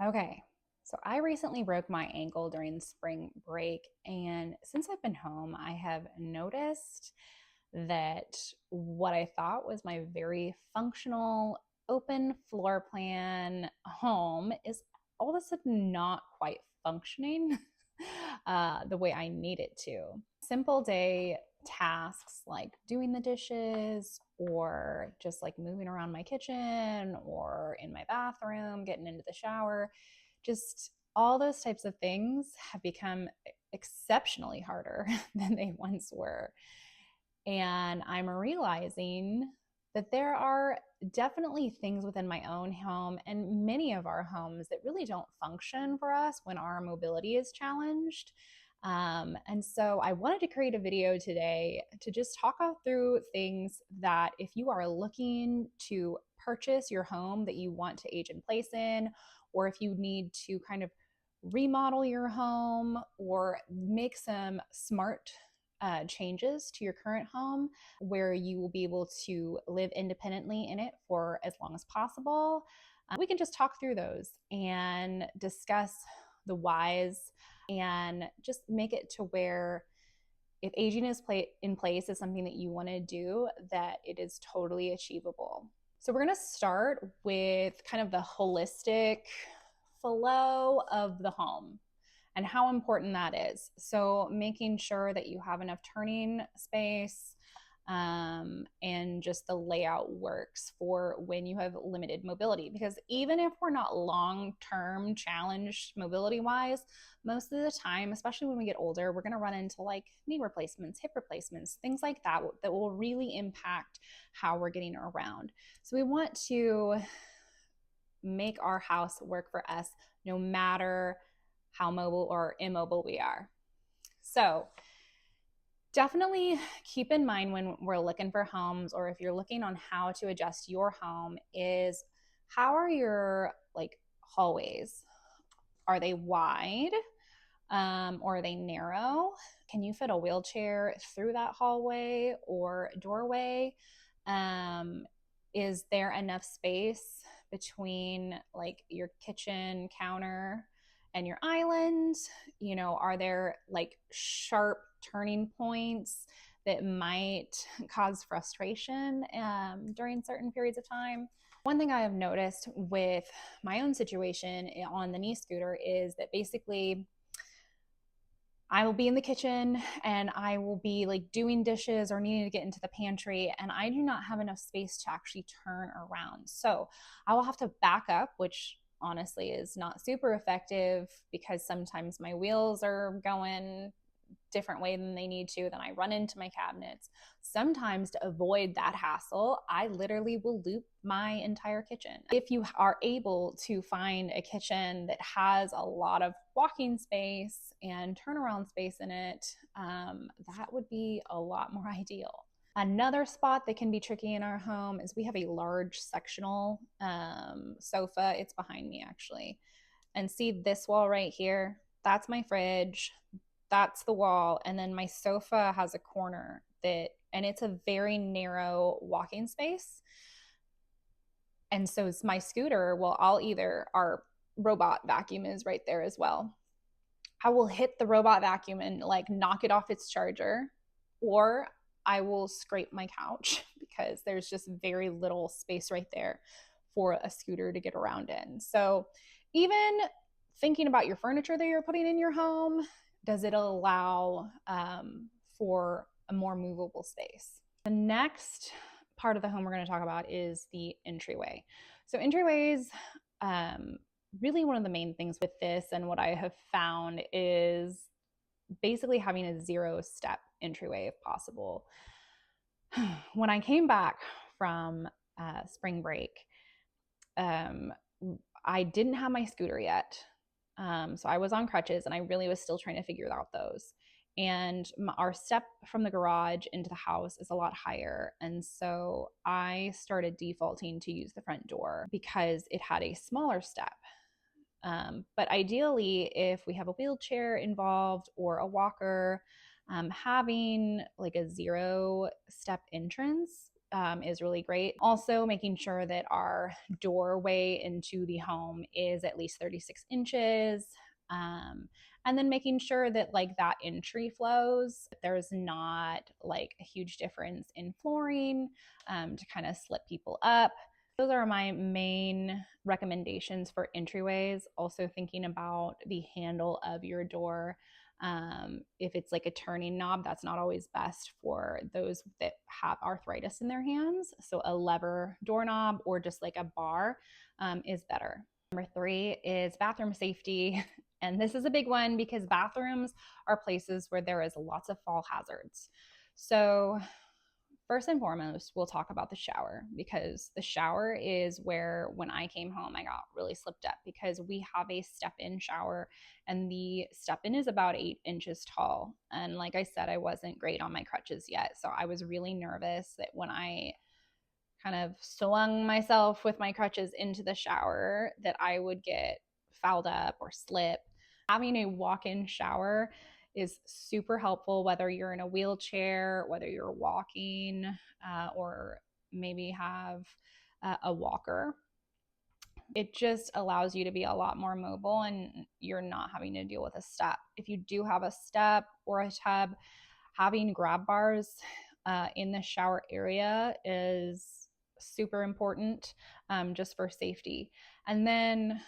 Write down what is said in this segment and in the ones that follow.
Okay, so I recently broke my ankle during spring break, and since I've been home, I have noticed that what I thought was my very functional, open floor plan home is all of a sudden not quite functioning the way I need it to. Simple day tasks like doing the dishes or just like moving around my kitchen or in my bathroom, getting into the shower, just all those types of things have become exceptionally harder than they once were. And I'm realizing that there are definitely things within my own home and many of our homes that really don't function for us when our mobility is challenged. And so I wanted to create a video today to just talk through things that if you are looking to purchase your home that you want to age in place in, or if you need to kind of remodel your home or make some smart changes to your current home where you will be able to live independently in it for as long as possible. We can just talk through those and discuss the whys and just make it to where if aging is in place is something that you want to do, that it is totally achievable. So we're going to start with kind of the holistic flow of the home and how important that is. So, making sure that you have enough turning space and just the layout works for when you have limited mobility. Because even if we're not long term challenged mobility wise, most of the time, especially when we get older, we're going to run into like knee replacements, hip replacements, things like that that will really impact how we're getting around. So, we want to make our house work for us no matter how mobile or immobile we are. So definitely keep in mind when we're looking for homes, or if you're looking on how to adjust your home, is how are your like hallways? Are they wide or are they narrow? Can you fit a wheelchair through that hallway or doorway? Um, is there enough space between like your kitchen counter and your island? Are there like sharp turning points that might cause frustration during certain periods of time? One thing I have noticed with my own situation on the knee scooter is that basically I will be in the kitchen and I will be like doing dishes or needing to get into the pantry, and I do not have enough space to actually turn around. So I will have to back up, which honestly is not super effective because sometimes my wheels are going different way than they need to, then I run into my cabinets. Sometimes to avoid that hassle, I literally will loop my entire kitchen. If you are able to find a kitchen that has a lot of walking space and turnaround space in it, that would be a lot more ideal. Another spot that can be tricky in our home is we have a large sectional sofa. It's behind me actually. And see this wall right here? That's my fridge. That's the wall. And then my sofa has a corner and it's a very narrow walking space. And so it's my scooter. Well, our robot vacuum is right there as well. I will hit the robot vacuum and like knock it off its charger, or I will scrape my couch because there's just very little space right there for a scooter to get around in. So even thinking about your furniture that you're putting in your home, does it allow for a more movable space? The next part of the home we're going to talk about is the entryway. So entryways, really one of the main things with this and what I have found is basically having a 0-step entryway if possible. When I came back from spring break, I didn't have my scooter yet. So I was on crutches and I really was still trying to figure out those. And our step from the garage into the house is a lot higher. And so I started defaulting to use the front door because it had a smaller step. But ideally, if we have a wheelchair involved or a walker, having like a 0-step entrance is really great. Also, making sure that our doorway into the home is at least 36 inches. And then making sure that like that entry flows, there's not like a huge difference in flooring to kind of slip people up. Those are my main recommendations for entryways. Also thinking about the handle of your door. If it's like a turning knob, that's not always best for those that have arthritis in their hands. So a lever doorknob or just like a bar is better. Number 3 is bathroom safety. And this is a big one because bathrooms are places where there is lots of fall hazards. So first and foremost, we'll talk about the shower, because the shower is where, when I came home, I got really slipped up because we have a step-in shower, and the step-in is about 8 inches tall. And like I said, I wasn't great on my crutches yet. So I was really nervous that when I kind of swung myself with my crutches into the shower, that I would get fouled up or slip. Having a walk-in shower is super helpful, whether you're in a wheelchair, whether you're walking, or maybe have a walker. It just allows you to be a lot more mobile and you're not having to deal with a step. If you do have a step or a tub, having grab bars in the shower area is super important, just for safety. And then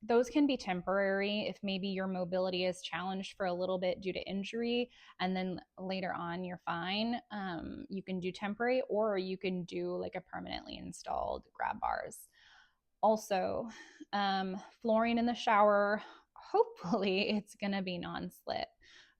those can be temporary if maybe your mobility is challenged for a little bit due to injury, and then later on you're fine. You can do temporary, or you can do like a permanently installed grab bars. Also, flooring in the shower, hopefully it's gonna be non-slip.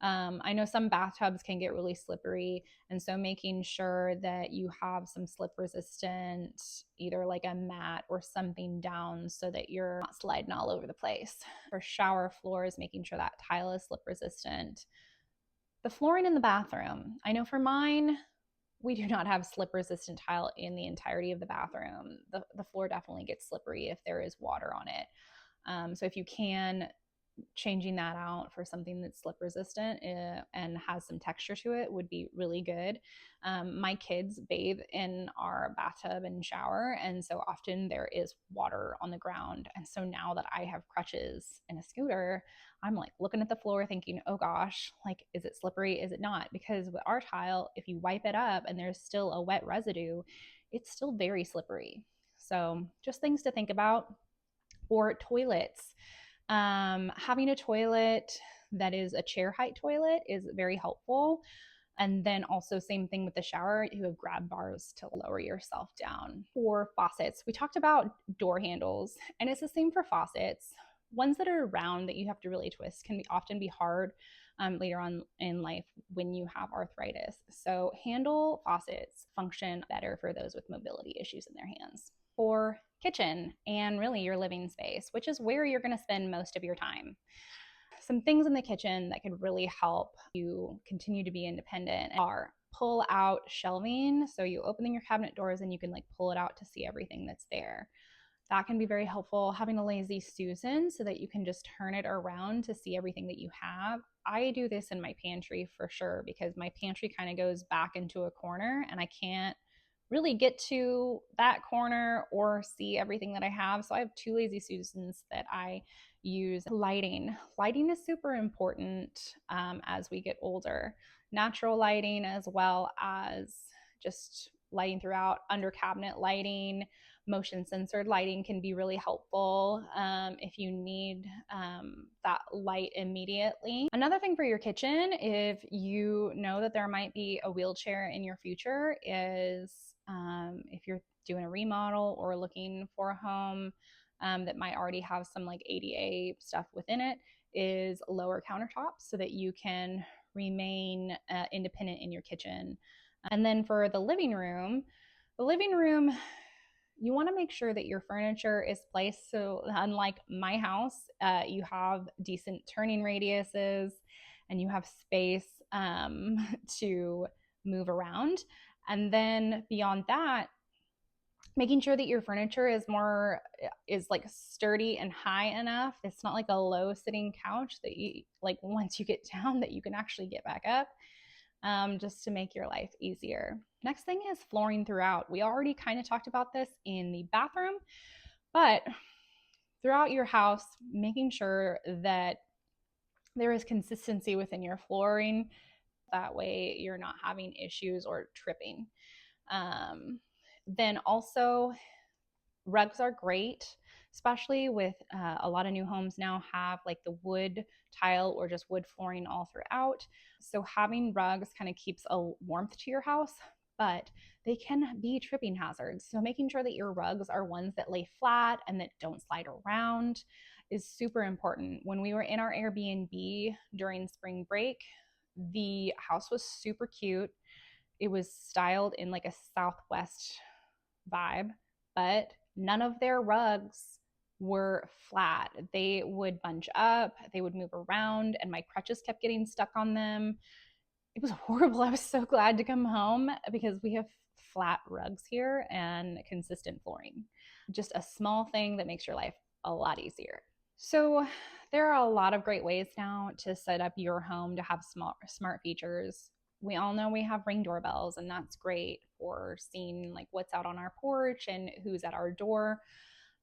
I know some bathtubs can get really slippery, and so making sure that you have some slip resistant, either like a mat or something down so that you're not sliding all over the place. For shower floors, making sure that tile is slip resistant. The flooring in the bathroom, I know for mine, we do not have slip resistant tile in the entirety of the bathroom. The floor definitely gets slippery if there is water on it. So if you can, changing that out for something that's slip resistant and has some texture to it would be really good. My kids bathe in our bathtub and shower, and so often there is water on the ground. And so now that I have crutches and a scooter, I'm like looking at the floor thinking, oh gosh, like, is it slippery? Is it not? Because with our tile, if you wipe it up and there's still a wet residue, it's still very slippery. So just things to think about. Or toilets. Having a toilet that is a chair height toilet is very helpful. And then also same thing with the shower, you have grab bars to lower yourself down. For faucets, we talked about door handles, and it's the same for faucets. Ones that are round that you have to really twist can often be hard later on in life when you have arthritis. So handle faucets function better for those with mobility issues in their hands. For kitchen and really your living space, which is where you're going to spend most of your time. Some things in the kitchen that could really help you continue to be independent are pull out shelving. So you open your cabinet doors and you can like pull it out to see everything that's there. That can be very helpful. Having a lazy Susan so that you can just turn it around to see everything that you have. I do this in my pantry for sure, because my pantry kind of goes back into a corner and I can't really get to that corner or see everything that I have. So I have 2 lazy Susans that I use. Lighting. Lighting is super important as we get older. Natural lighting, as well as just lighting throughout. Under cabinet lighting, motion censored lighting can be really helpful if you need that light immediately. Another thing for your kitchen, if you know that there might be a wheelchair in your future, is if you're doing a remodel or looking for a home that might already have some like ADA stuff within it, is lower countertops so that you can remain independent in your kitchen. And then for the living room, you want to make sure that your furniture is placed so, unlike my house, you have decent turning radiuses and you have space to move around. And then beyond that, making sure that your furniture is like sturdy and high enough. It's not like a low sitting couch that you like once you get down that you can actually get back up. just to make your life easier. Next thing is flooring throughout. We already kind of talked about this in the bathroom, but throughout your house, making sure that there is consistency within your flooring. That way, you're not having issues or tripping. Then also, rugs are great, especially with a lot of new homes now have like the wood tile or just wood flooring all throughout. So having rugs kind of keeps a warmth to your house, but they can be tripping hazards. So making sure that your rugs are ones that lay flat and that don't slide around is super important. When we were in our Airbnb during spring break, the house was super cute. It was styled in like a Southwest vibe, but none of their rugs were flat. They would bunch up, they would move around, and my crutches kept getting stuck on them. It was horrible. I was so glad to come home because we have flat rugs here and consistent flooring. Just a small thing that makes your life a lot easier. So, there are a lot of great ways now to set up your home to have smart features. We all know we have Ring doorbells, and that's great for seeing like what's out on our porch and who's at our door.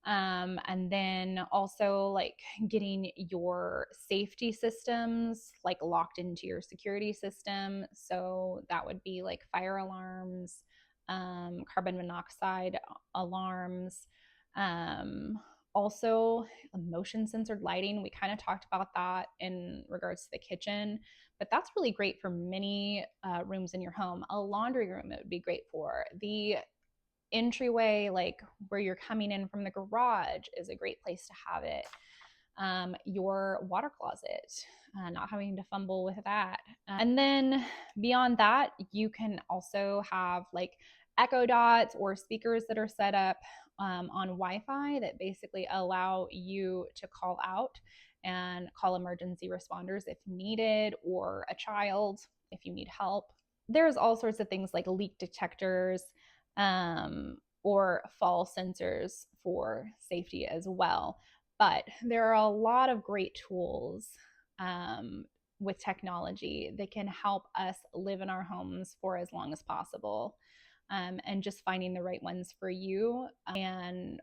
And then also like getting your safety systems like locked into your security system. So that would be like fire alarms, carbon monoxide alarms, um, also motion censored lighting. We kind of talked about that in regards to the kitchen, but that's really great for many rooms in your home. A laundry room, it would be great for. The entryway, like where you're coming in from the garage, is a great place to have it. Your water closet, not having to fumble with that. And then beyond that, you can also have like Echo Dots or speakers that are set up on Wi-Fi that basically allow you to call out and call emergency responders if needed, or a child if you need help. There's all sorts of things like leak detectors, or fall sensors for safety as well. But there are a lot of great tools with technology that can help us live in our homes for as long as possible. And just finding the right ones for you and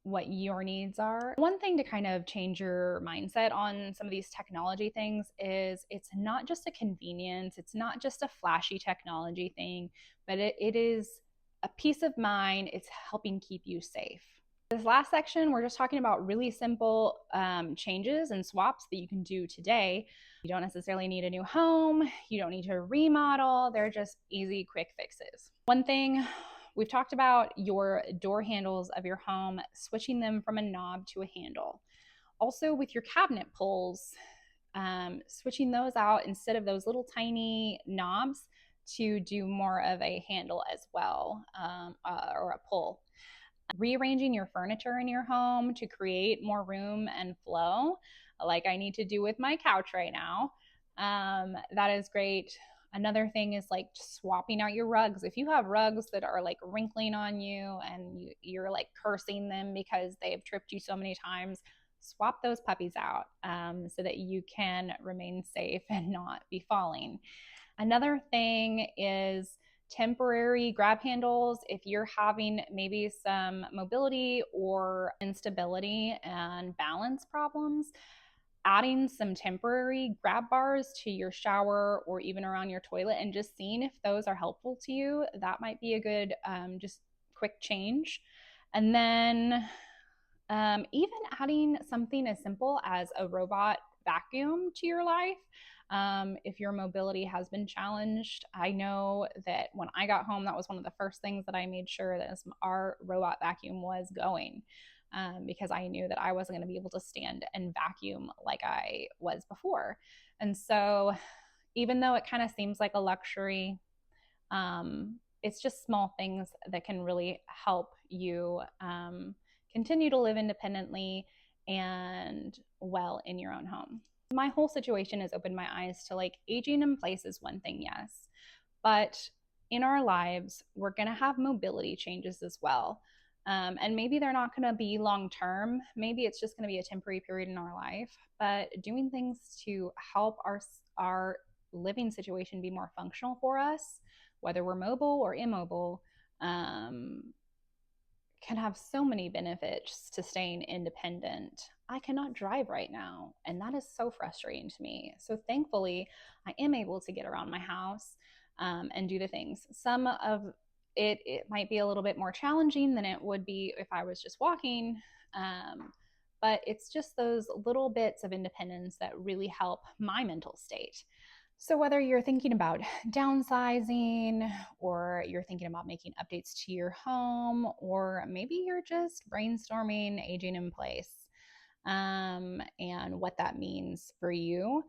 what your needs are. One thing to kind of change your mindset on some of these technology things is it's not just a convenience, it's not just a flashy technology thing, but it is a peace of mind. It's helping keep you safe. This last section, we're just talking about really simple changes and swaps that you can do today. You don't necessarily need a new home. You don't need to remodel. They're just easy, quick fixes. One thing we've talked about, your door handles of your home, switching them from a knob to a handle. Also with your cabinet pulls, switching those out instead of those little tiny knobs to do more of a handle as well, or a pull. Rearranging your furniture in your home to create more room and flow, like I need to do with my couch right now. That is great. Another thing is like swapping out your rugs. If you have rugs that are like wrinkling on you and you're like cursing them because they've tripped you so many times, swap those puppies out so that you can remain safe and not be falling. Another thing is temporary grab handles. If you're having maybe some mobility or instability and balance problems, adding some temporary grab bars to your shower or even around your toilet and just seeing if those are helpful to you, that might be a good just quick change. And then even adding something as simple as a robot vacuum to your life. If your mobility has been challenged, I know that when I got home, that was one of the first things that I made sure that our robot vacuum was going, because I knew that I wasn't going to be able to stand and vacuum like I was before. And so, even though it kind of seems like a luxury, it's just small things that can really help you continue to live independently and well in your own home. My whole situation has opened my eyes to like aging in place is one thing, yes, but in our lives, we're going to have mobility changes as well. And maybe they're not going to be long term. Maybe it's just going to be a temporary period in our life. But doing things to help our living situation be more functional for us, whether we're mobile or immobile, um, can have so many benefits to staying independent. I cannot drive right now, and that is so frustrating to me. So thankfully, I am able to get around my house and do the things. Some of it might be a little bit more challenging than it would be if I was just walking. But it's just those little bits of independence that really help my mental state. So, whether you're thinking about downsizing, or you're thinking about making updates to your home, or maybe you're just brainstorming aging in place and what that means for you,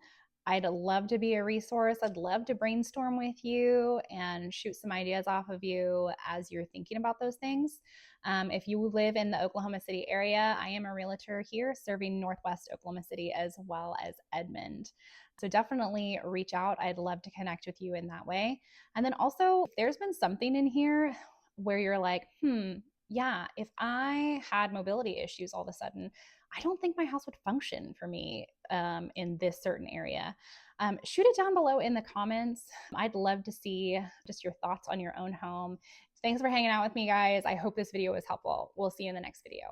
I'd love to be a resource. I'd love to brainstorm with you and shoot some ideas off of you as you're thinking about those things. If you live in the Oklahoma City area, I am a realtor here serving Northwest Oklahoma City as well as Edmond. So definitely reach out. I'd love to connect with you in that way. And then also, if there's been something in here where you're like, yeah, if I had mobility issues all of a sudden, I don't think my house would function for me in this certain area. Shoot it down below in the comments. I'd love to see just your thoughts on your own home. Thanks for hanging out with me, guys. I hope this video was helpful. We'll see you in the next video.